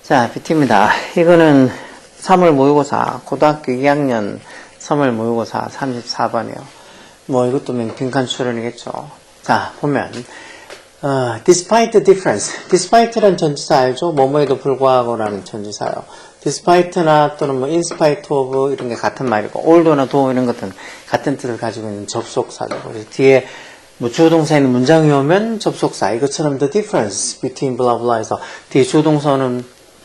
자, BT입니다. 이거는 3월 모의고사, 고등학교 2학년 3월 모의고사 34번이에요. 뭐 이것도 빈칸 추론이겠죠. 자, 보면 despite the difference. despite라는 전치사 알죠? 뭐뭐에도 불구하고라는 전치사요. despite나 또는 뭐 in spite of 이런 게 같은 말이고 although나 though 이런 것들은 같은 뜻을 가지고 있는 접속사죠. 그래서 뒤에 뭐 주어동사 있는 문장이 오면 접속사. 이것처럼 the difference between blah blah 해서 뒤에 주어동사는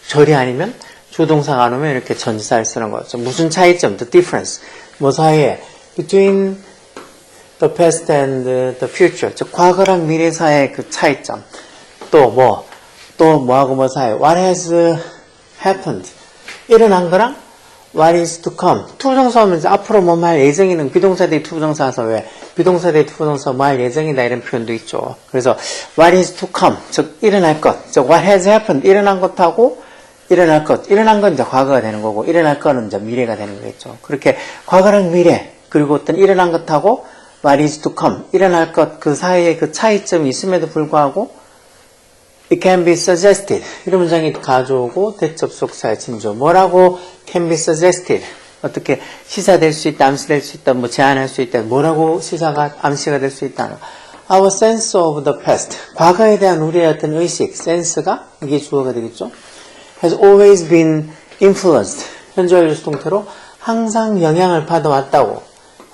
절이 아니면 주어동사가 안 오면 이렇게 전치사를 쓰는 거죠. 무슨 차이점? The difference. 뭐 사이에 between the past and the future. 즉 과거랑 미래 사이의 그 차이점. 또 뭐하고 뭐 사이. What has happened. 일어난 거랑 what is to come. 투부정사 하면 앞으로 뭐 말 예정이는 비동사 대 투부정사 와서 왜 비동사 대 투부정사 말 예정이다 이런 표현도 있죠. 그래서 what is to come. 즉 일어날 것. 즉 what has happened. 일어난 것하고 일어날 것. 일어난 건 이제 과거가 되는 거고 일어날 거는 이제 미래가 되는 거겠죠. 그렇게 과거랑 미래 그리고 어떤 일어난 것하고 what is to come. 일어날 것 그 사이에 그 차이점이 있음에도 불구하고 it can be suggested. 이런 문장이 가져오고 대접속사의 진조. 뭐라고 can be suggested. 어떻게 시사될 수 있다, 암시될 수 있다, 뭐 제안할 수 있다. 뭐라고 시사가 암시가 될 수 있다. Our sense of the past. 과거에 대한 우리의 어떤 의식, sense가 이게 주어가 되겠죠. has always been influenced. 현재 완료 수동태로 항상 영향을 받아왔다고.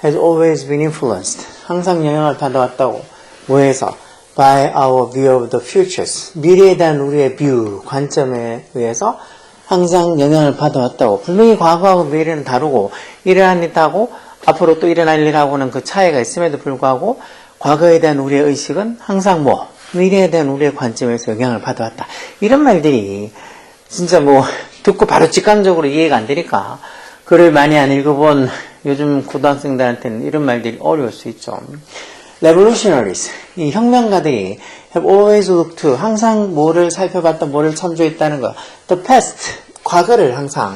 has always been influenced. 항상 영향을 받아왔다고. 뭐에서? by our view of the futures. 미래에 대한 우리의 view, 관점에 의해서 항상 영향을 받아왔다고. 분명히 과거하고 미래는 다르고 일어난 일하고 앞으로 또 일어날 일하고는 그 차이가 있음에도 불구하고 과거에 대한 우리의 의식은 항상 미래에 대한 우리의 관점에서 영향을 받아왔다. 이런 말들이 진짜 듣고 바로 직감적으로 이해가 안 되니까 글을 많이 안 읽어본 요즘 고등학생들한테는 이런 말들이 어려울 수 있죠. Revolutionaries, 이 혁명가들이 have always looked to, 항상 뭐를 살펴봤다, 뭐를 참조했다는 거. The past, 과거를 항상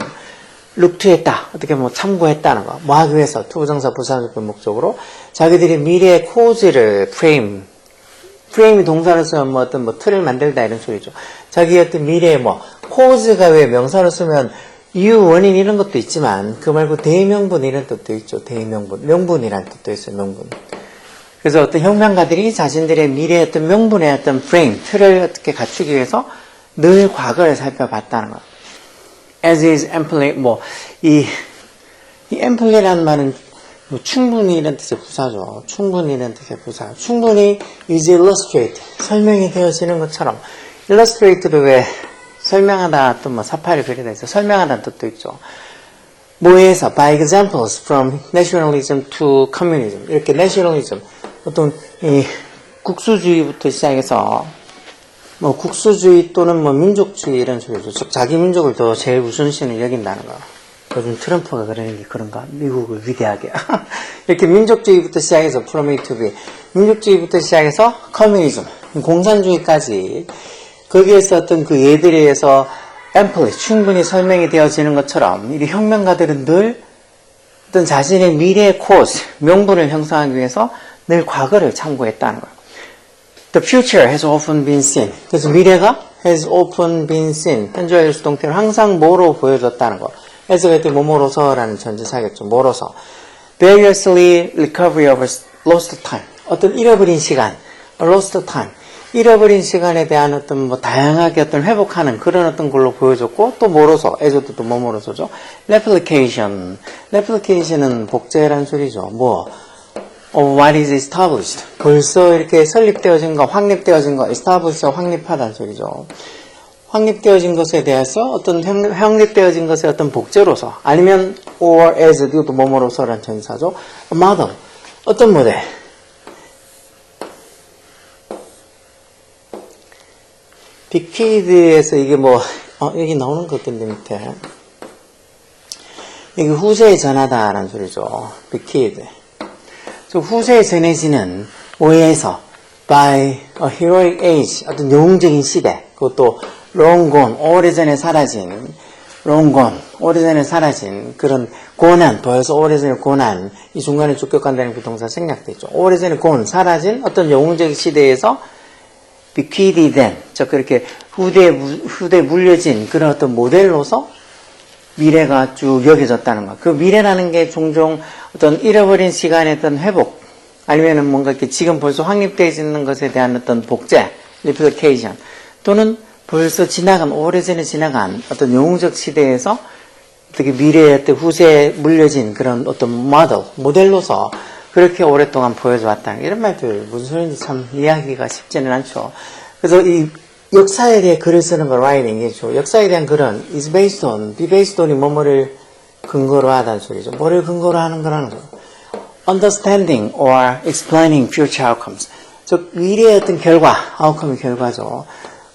look to 했다. 어떻게 참고했다는 거. 뭐 하기 위해서, 투부정사 부사적 목적으로 자기들이 미래의 caus를 frame이 동사로 쓰면 어떤 틀을 만들다 이런 소리죠. 자기의 어떤 미래의 cause가 왜 명사로 쓰면 이유, 원인 이런 것도 있지만 그 말고 대명분 이런 뜻도 있죠. 대명분. 명분이라는 뜻도 있어요. 명분. 그래서 어떤 혁명가들이 자신들의 미래의 어떤 명분의 어떤 프레임, 틀을 어떻게 갖추기 위해서 늘 과거를 살펴봤다는 것. As is amply, 이 amply라는 말은 충분히 이런 뜻의 부사죠. 충분히 이런 뜻의 부사. 충분히 is illustrate, 설명이 되어지는 것처럼. illustrate도 왜 설명하다 또 사파를 그리다 해서 설명하다는 뜻도 있죠. 뭐에서? by examples from nationalism to communism. 이렇게 nationalism, 어떤 국수주의부터 시작해서 국수주의 또는 민족주의 이런 소리죠. 즉 자기 민족을 더 제일 우선순위를 여긴다는 거. 요즘 트럼프가 그러는 게 그런가? 미국을 위대하게. 이렇게 민족주의부터 시작해서 from A to B. 민족주의부터 시작해서 커뮤니즘, 공산주의까지 거기에서 어떤 그 예들에 의해서 amply, 충분히 설명이 되어지는 것처럼 이 혁명가들은 늘 어떤 자신의 미래의 cause, 명분을 형성하기 위해서 늘 과거를 참고했다는 거예요. The future has often been seen. 그래서 미래가 has often been seen. 현재 완료 수동태를 항상 뭐로 보여줬다는 거. as가 이때 뭐뭐로서라는 전치사겠죠. 뭐로서. Variously recovery of lost time. 어떤 잃어버린 시간. lost time. 잃어버린 시간에 대한 어떤 다양하게 어떤 회복하는 그런 어떤 걸로 보여줬고 또 뭐로서. as도 또 뭐뭐로서죠. Replication. Replication은 복제라는 소리죠. What is established? 벌써 이렇게 설립되어진 거, 확립되어진 거, establish가 확립하다는 소리죠. 확립되어진 것에 대해서 어떤 확립되어진 것의 어떤 복제로서 아니면 or as 이것도 뭐뭐로서라는 전사죠. A model. 어떤 모델? 빅키드에서 이게 여기 나오는 것 같은데 밑에 이게 후세에 전하다라는 소리죠. 빅키드. 후세에 전해지는 오해에서 by a heroic age, 어떤 영웅적인 시대, 그것도 long gone, 오래전에 사라진 long gone, 오래전에 사라진 그런 고난, 벌써 오래전에 고난, 이 중간에 쫓겨간다는 부동사 생략돼 있죠. 오래전에 gone, 사라진 어떤 영웅적 시대에서 bequeathed then, 즉 그렇게 후대에 물려진 그런 어떤 모델로서 미래가 쭉 여겨졌다는 거. 그 미래라는 게 종종 어떤 잃어버린 시간의 어떤 회복, 아니면은 뭔가 이렇게 지금 벌써 확립되어 있는 것에 대한 어떤 복제, replication, 또는 벌써 지나간, 오래전에 지나간 어떤 영웅적 시대에서 어떻게 미래의 어떤 후세에 물려진 그런 어떤 모델로서 그렇게 오랫동안 보여줘 왔다. 이런 말들 무슨 소리인지 참 이해하기가 쉽지는 않죠. 그래서 이 역사에 대해 글을 쓰는 거 writing이죠. 역사에 대한 글은 is based on, be based on이 뭐뭐를 근거로 하다는 소리죠. 뭐를 근거로 하는 거라는 거죠. understanding or explaining future outcomes. 즉 미래의 어떤 결과, outcome의 결과죠.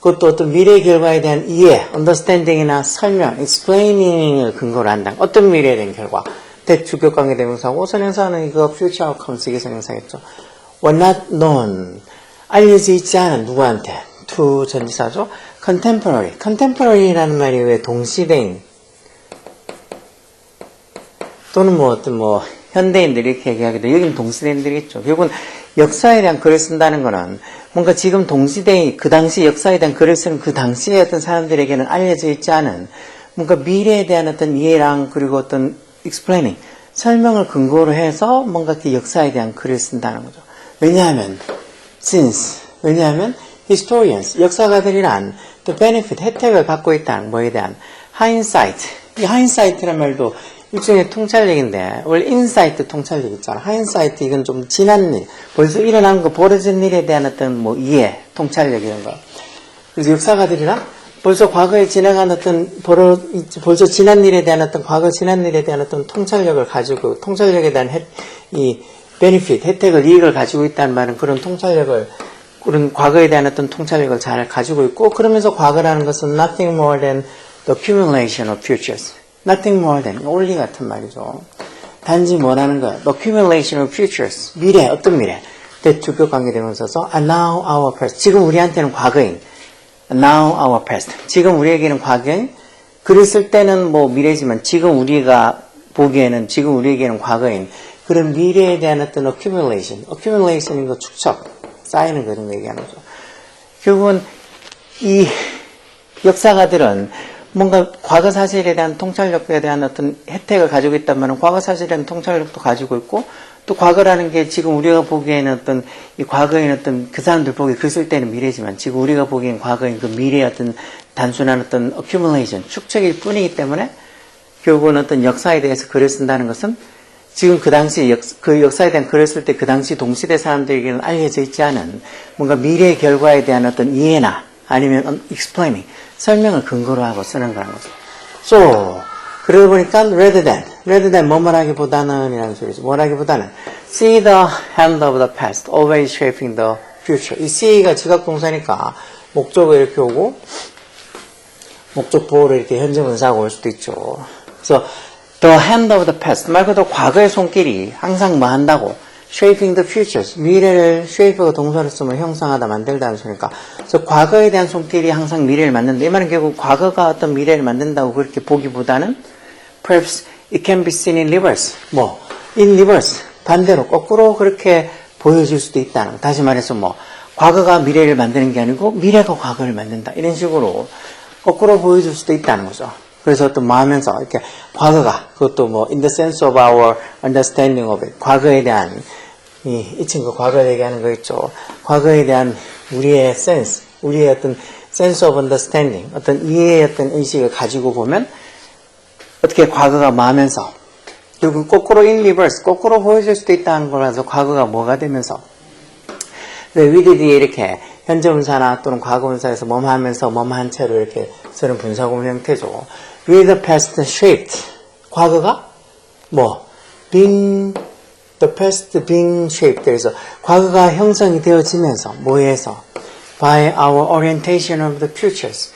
그것도 어떤 미래의 결과에 대한 이해, understanding이나 설명, explaining을 근거로 한다. 어떤 미래에 대한 결과. 대주격관계 대명사고 선행사는 이거 future outcomes 이게 선행사겠죠. were not known. 알려져 있지 않은 누구한테? to 전지사죠. contemporary. contemporary라는 말이 왜 동시대인 또는 뭐 어떤 뭐 현대인들이 이렇게 얘기하기도 여기는 동시대인들이겠죠. 결국은 역사에 대한 글을 쓴다는 거는 뭔가 지금 동시대의 그 당시 역사에 대한 글을 쓰는 그 당시의 어떤 사람들에게는 알려져 있지 않은 뭔가 미래에 대한 어떤 이해랑 그리고 어떤 explaining 설명을 근거로 해서 뭔가 그 역사에 대한 글을 쓴다는 거죠. 왜냐하면 historians 역사가들이란 the benefit 혜택을 받고 있다는 뭐에 대한 hindsight 이 hindsight란 말도 일종의 통찰력인데 원래 인사이트 통찰력 있잖아. 하인사이트 이건 좀 지난 일, 벌써 일어난 거, 벌어진 일에 대한 어떤 뭐 이해, 통찰력 이런 거. 그래서 역사가들이랑 벌써 과거에 지나간 어떤 벌써 지난 일에 대한 어떤 과거 지난 일에 대한 어떤 통찰력을 가지고 통찰력에 대한 이 베니핏, 혜택을 이익을 가지고 있다는 말은 그런 통찰력을 그런 과거에 대한 어떤 통찰력을 잘 가지고 있고 그러면서 과거라는 것은 nothing more than the accumulation of futures. Nothing more than, only 같은 말이죠. 단지 뭐라는 거야? The accumulation of futures. 미래, 어떤 미래? 대주격 관계대명사서 now our past. 지금 우리한테는 과거인. Now our past. 지금 우리에게는 과거인. 글을 쓸 때는 뭐 미래지만 지금 우리가 보기에는 지금 우리에게는 과거인. 그런 미래에 대한 어떤 accumulation. accumulation인 거 축적. 쌓이는 그런 거 얘기하는 거죠. 결국은 이 역사가들은 뭔가 과거 사실에 대한 통찰력에 대한 어떤 혜택을 가지고 있다면 과거 사실에 대한 통찰력도 가지고 있고 또 과거라는 게 지금 우리가 보기에는 어떤 이 과거에는 어떤 그 사람들 보기에 글 쓸 때는 미래지만 지금 우리가 보기엔 과거인 그 미래의 어떤 단순한 어떤 accumulation, 축적일 뿐이기 때문에 결국은 어떤 역사에 대해서 글을 쓴다는 것은 지금 그 당시 그 역사에 대한 글을 쓸 때 그 당시 동시대 사람들에게는 알려져 있지 않은 뭔가 미래의 결과에 대한 어떤 이해나 아니면 explaining 설명을 근거로 하고 쓰는 거라는 거죠. So, 그러다 보니까 rather than 뭐뭐라기보다는 이라는 소리죠. 뭐라기보다는 see the hand of the past always shaping the future. 이 see가 지각동사니까 목적을 이렇게 오고 목적 보호를 이렇게 현재분사하고 올 수도 있죠. 그래서 the hand of the past 말 그대로 과거의 손길이 항상 뭐 한다고 shaping the futures 미래를 shape가 동사를 쓰면 형성하다 만들다는 소리니까 그래서 과거에 대한 손길이 항상 미래를 만든다. 이 말은 결국 과거가 어떤 미래를 만든다고 그렇게 보기보다는 perhaps it can be seen in reverse in reverse 반대로 거꾸로 그렇게 보여질 수도 있다는 다시 말해서 과거가 미래를 만드는 게 아니고 미래가 과거를 만든다 이런 식으로 거꾸로 보여줄 수도 있다는 거죠. 그래서 어떤 뭐 하면서 이렇게 과거가 그것도 in the sense of our understanding of it 과거에 대한 이 친구 과거 얘기하는 거 있죠. 과거에 대한 우리의 sense 우리의 어떤 sense of understanding 어떤 이해의 어떤 의식을 가지고 보면 어떻게 과거가 뭐 하면서 결국 거꾸로 in reverse 거꾸로 보여줄 수도 있다는 거라서 과거가 뭐가 되면서 with 뒤에 이렇게 현재분사나 또는 과거분사에서 뭐뭐 하면서 뭐뭐 한 채로 이렇게 쓰는 분사구문 형태죠. with the past shaped 과거가 the past being shaped 그래서 과거가 형성이 되어지면서 뭐에서 by our orientation of the futures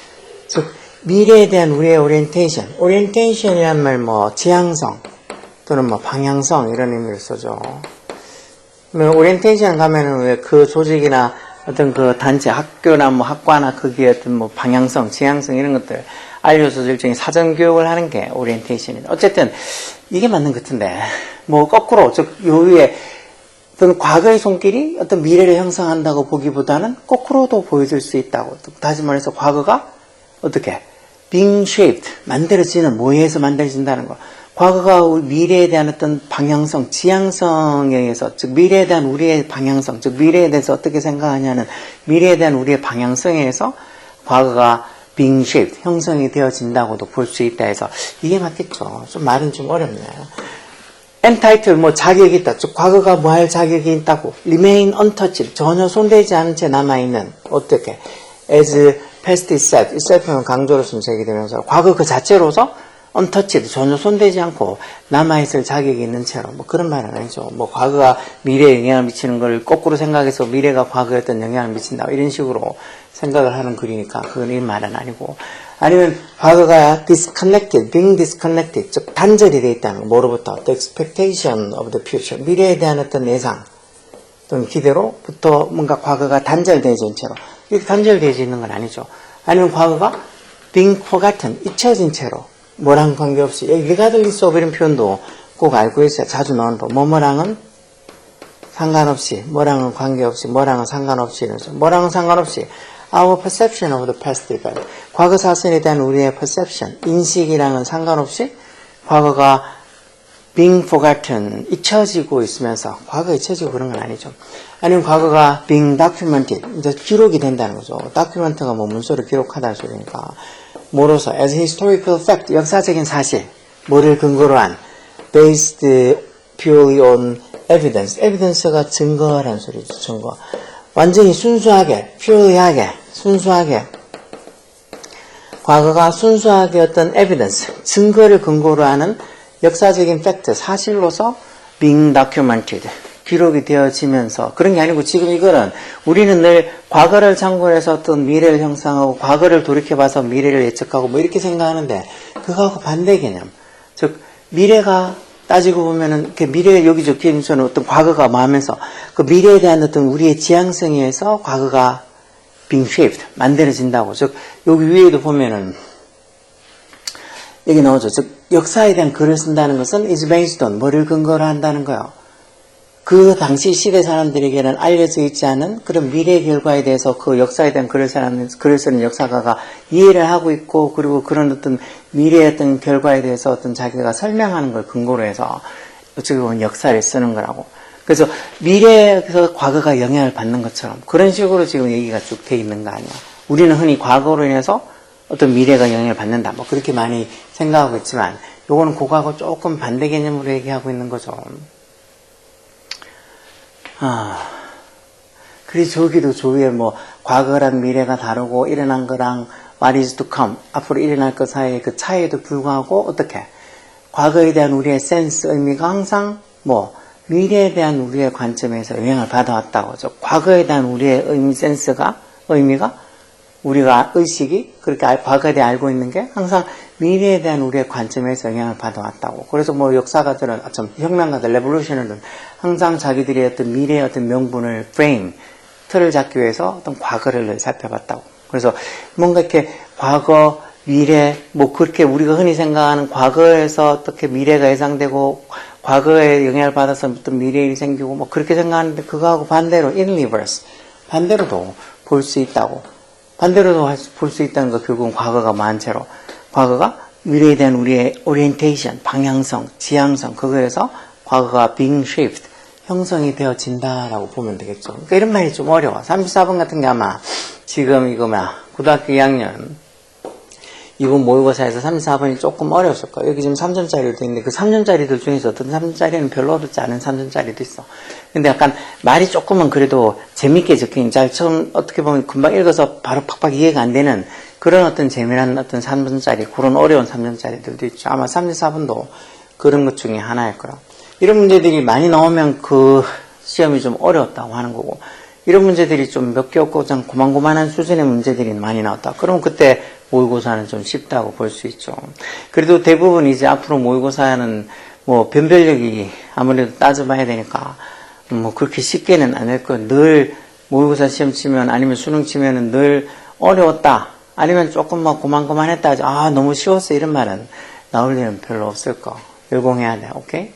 즉 미래에 대한 우리의 orientation이란 말 지향성 또는 방향성 이런 의미를 쓰죠. orientation 가면은 왜 그 조직이나 어떤 그 단체, 학교나 뭐 학과나 거기에 어떤 뭐 방향성, 지향성 이런 것들 알려줘서 일종의 사전 교육을 하는 게 오리엔테이션이다. 어쨌든 이게 맞는 것 같은데 뭐 거꾸로 즉 요 위에 어떤 과거의 손길이 어떤 미래를 형성한다고 보기보다는 거꾸로도 보여줄 수 있다고. 다시 말해서 과거가 어떻게 being shaped, 만들어지는, 뭐에 의해서 만들어진다는 거. 과거가 우리 미래에 대한 어떤 방향성, 지향성에 의해서, 즉 미래에 대한 우리의 방향성, 즉 미래에 대해서 어떻게 생각하냐는 미래에 대한 우리의 방향성에 의해서 과거가 being shaped, 형성이 되어진다고도 볼 수 있다 해서 이게 맞겠죠. 좀 말은 좀 어렵네요. entitled, 뭐 자격이 있다. 즉 과거가 뭐 할 자격이 있다고. remain untouched, 전혀 손대지 않은 채 남아있는. 어떻게? as past itself, itself는 강조로 쓰면 제기되면서 과거 그 자체로서 untouched, 전혀 손대지 않고 남아있을 자격이 있는 채로. 뭐 그런 말은 아니죠. 뭐 과거가 미래에 영향을 미치는 걸 거꾸로 생각해서 미래가 과거에 어떤 영향을 미친다. 이런 식으로 생각을 하는 글이니까 그건 이 말은 아니고. 아니면 과거가 disconnected, being disconnected, 즉 단절이 되어 있다는 거. 뭐로부터? The expectation of the future, 미래에 대한 어떤 예상 또는 기대로부터 뭔가 과거가 단절되어진 채로. 이렇게 단절되어져 있는 건 아니죠. 아니면 과거가 being forgotten, 잊혀진 채로 뭐랑 관계없이, regardless of 이런 표현도 꼭 알고 있어야 자주 나오는 거. 뭐뭐랑은 상관없이, 뭐랑은 관계없이, 뭐랑은 상관없이 이러면서. 뭐랑은 상관없이 our perception of the past event, 과거 사건에 대한 우리의 perception, 인식이랑은 상관없이 과거가 being forgotten, 잊혀지고 있으면서, 과거 잊혀지고 그런 건 아니죠. 아니면 과거가 being documented, 이제 기록이 된다는 거죠. document가 뭐 문서를 기록하다는 소리니까. 뭐로서 as historical fact, 역사적인 사실, 뭐를 근거로 한 based purely on evidence, evidence가 증거라는 소리죠. 증거. 완전히 순수하게, purely하게, 순수하게, 과거가 순수하게 어떤 evidence, 증거를 근거로 하는 역사적인 팩트, 사실로서 being documented, 기록이 되어지면서, 그런 게 아니고 지금 이거는 우리는 늘 과거를 참고로 해서 어떤 미래를 형성하고 과거를 돌이켜봐서 미래를 예측하고 뭐 이렇게 생각하는데 그거하고 반대 개념. 즉 미래가 따지고 보면은 이렇게 미래에 여기 적혀 있는 저는 어떤 과거가 마음에서 그 미래에 대한 어떤 우리의 지향성에 의해서 과거가 being shaped, 만들어진다고. 즉 여기 위에도 보면은 여기 나오죠. 즉 역사에 대한 글을 쓴다는 것은 is based on, 뭐를 근거로 한다는 거예요. 그 당시 시대 사람들에게는 알려져 있지 않은 그런 미래 결과에 대해서 그 역사에 대한 글을 쓰는 역사가가 이해를 하고 있고, 그리고 그런 어떤 미래의 어떤 결과에 대해서 어떤 자기가 설명하는 걸 근거로 해서 어떻게 보면 역사를 쓰는 거라고. 그래서 미래에서 과거가 영향을 받는 것처럼 그런 식으로 지금 얘기가 쭉 돼 있는 거 아니야. 우리는 흔히 과거로 인해서 어떤 미래가 영향을 받는다, 뭐 그렇게 많이 생각하고 있지만 요거는 그거하고 조금 반대 개념으로 얘기하고 있는 거죠. 그래서 저기도 조위에 뭐 과거랑 미래가 다르고 일어난 거랑 what is to come, 앞으로 일어날 것 사이의 그 차이에도 불구하고 어떻게 과거에 대한 우리의 센스, 의미가 항상 뭐 미래에 대한 우리의 관점에서 영향을 받아왔다고. 저 과거에 대한 우리의 의미, 센스가, 의미가 우리가 의식이 그렇게 과거에 대해 알고 있는 게 항상 미래에 대한 우리의 관점에서 영향을 받아왔다고. 그래서 뭐 역사가들은, 혁명가들, 레볼루션은 항상 자기들의 어떤 미래의 어떤 명분을 프레임, 틀을 잡기 위해서 어떤 과거를 살펴봤다고. 그래서 뭔가 이렇게 과거, 미래, 뭐 그렇게 우리가 흔히 생각하는 과거에서 어떻게 미래가 예상되고 과거에 영향을 받아서 어떤 미래일이 생기고 뭐 그렇게 생각하는데 그거하고 반대로 in reverse, 반대로도 볼 수 있다고. 반대로도 볼 수 있다는 거 결국은 과거가 많채로 과거가 미래에 대한 우리의 오리엔테이션, 방향성, 지향성, 그거에서 과거가 being shaped, 형성이 되어진다라고 보면 되겠죠. 그러니까 이런 말이 좀 어려워. 34번 같은 게 아마 지금 이거 고등학교 2학년 이번 모의고사에서 34번이 조금 어려웠을 거예요. 여기 지금 3점짜리도 있는데 그 3점짜리들 중에서 어떤 3점짜리는 별로 어렵지 않은 3점짜리도 있어. 근데 약간 말이 조금은 그래도 재밌게 적힌, 잘 처음 어떻게 보면 금방 읽어서 바로 팍팍 이해가 안 되는 그런 어떤 재미난 어떤 3점짜리, 그런 어려운 3점짜리들도 있죠. 아마 34번도 그런 것 중에 하나일 거라. 이런 문제들이 많이 나오면 그 시험이 좀 어려웠다고 하는 거고, 이런 문제들이 좀 몇 개 없고 좀 고만고만한 수준의 문제들이 많이 나왔다. 그럼 그때 모의고사는 좀 쉽다고 볼 수 있죠. 그래도 대부분 이제 앞으로 모의고사는 뭐 변별력이 아무래도 따져봐야 되니까 뭐 그렇게 쉽게는 안 될 거예요. 늘 모의고사 시험 치면 아니면 수능 치면은 늘 어려웠다 아니면 조금 뭐 고만고만했다 너무 쉬웠어 이런 말은 나올 일은 별로 없을 거. 열공해야 돼. 오케이?